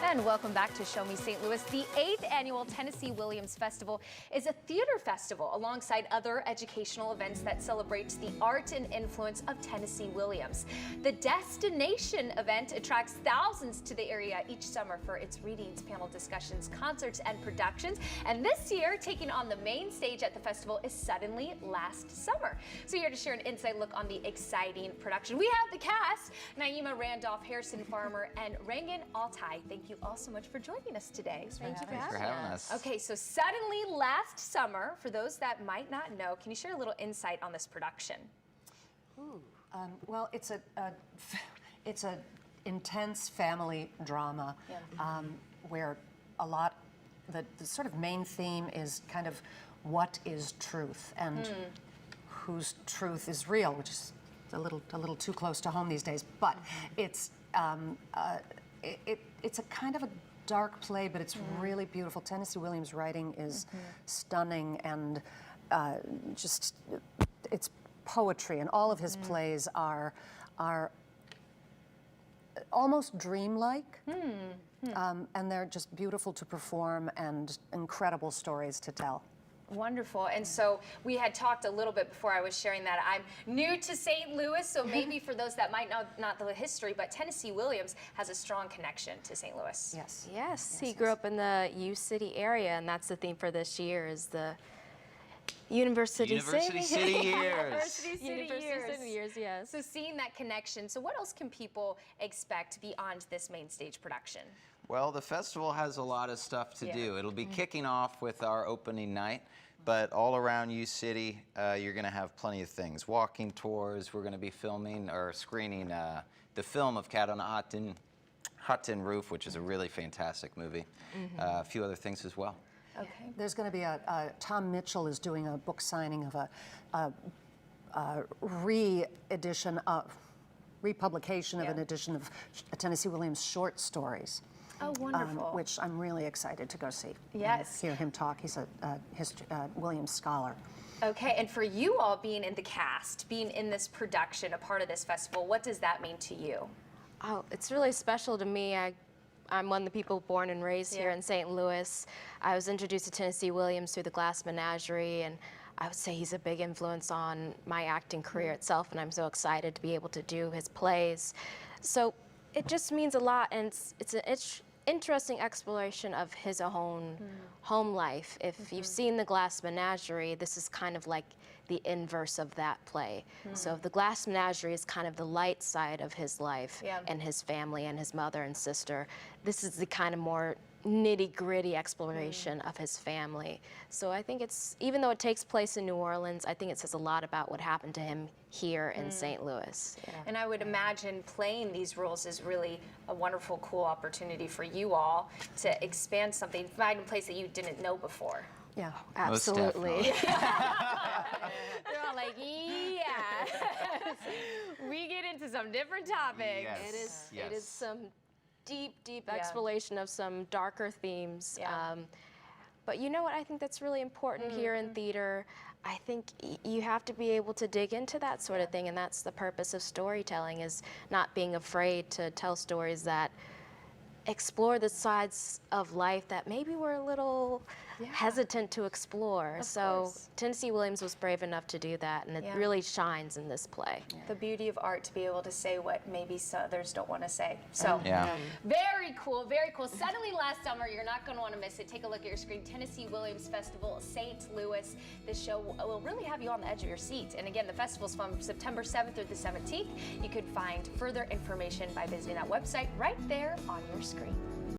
And welcome back to Show Me St. Louis. The 8th annual Tennessee Williams Festival is a theater festival alongside other educational events that celebrates the art and influence of Tennessee Williams. The Destination event attracts thousands to the area each summer for its readings, panel discussions, concerts, and productions. And this year, taking on the main stage at the festival is Suddenly Last Summer. So here to share an inside look on the exciting production, we have the cast, Naima Randolph, Harrison Farmer, and Rangan Altai. Thank you all so much for joining us today. Thanks for having us. Okay, so Suddenly Last Summer, for those that might not know, can you share a little insight on this production? Well, it's a intense family drama where a lot, the sort of main theme is kind of what is truth and whose truth is real, which is a little too close to home these days. But it's it's a kind of a dark play, but it's really beautiful. Tennessee Williams' writing is stunning, and just it's poetry, and all of his plays are almost dreamlike, and they're just beautiful to perform and incredible stories to tell. Wonderful. And so we had talked a little bit before I was sharing that I'm new to St. Louis, so maybe for those that might not know the history, but Tennessee Williams has a strong connection to St. Louis. Yes, he grew up in the U City area, and that's the theme for this year is the University City Years. University City Years, yes. So seeing that connection, so what else can people expect beyond this main stage production? Well, the festival has a lot of stuff to do. It'll be kicking off with our opening night, but all around U City, you're going to have plenty of things. Walking tours, we're going to be filming or screening the film of Cat on a Hot Tin Roof, which is a really fantastic movie. A few other things as well. Okay. There's going to be Tom Mitchell is doing a book signing of a republication of an edition of Tennessee Williams short stories. Oh, wonderful. Which I'm really excited to go see. Yes. And hear him talk. He's a Williams scholar. Okay, and for you all being in the cast, being in this production, a part of this festival, what does that mean to you? Oh, it's really special to me. I'm one of the people born and raised here in St. Louis. I was introduced to Tennessee Williams through the Glass Menagerie, and I would say he's a big influence on my acting career itself, and I'm so excited to be able to do his plays. So it just means a lot, and it's an interesting exploration of his own home life. If you've seen the Glass Menagerie, this is kind of like the inverse of that play. So the Glass Menagerie is kind of the light side of his life and his family and his mother and sister. This is the kind of more nitty-gritty exploration of his family. So I think it's, even though it takes place in New Orleans, I think it says a lot about what happened to him here in St. Louis. And I would imagine playing these roles is really a wonderful, cool opportunity for you all to expand something, find a place that you didn't know before. Yeah, absolutely. They're all like, we get into some different topics. Yes. It is some deep exploration of some darker themes. But you know what? I think that's really important here in theater. I think you have to be able to dig into that sort of thing, and that's the purpose of storytelling, is not being afraid to tell stories that explore the sides of life that maybe we're a little hesitant to explore. So Tennessee Williams was brave enough to do that, and it really shines in this play. The beauty of art, to be able to say what maybe others don't want to say. So very cool, very cool. Suddenly Last Summer, you're not going to want to miss it. Take a look at your screen. Tennessee Williams Festival, St. Louis. This show will really have you on the edge of your seat. And again, the festival's from September 7th through the 17th. You could find further information by visiting that website right there on your screen.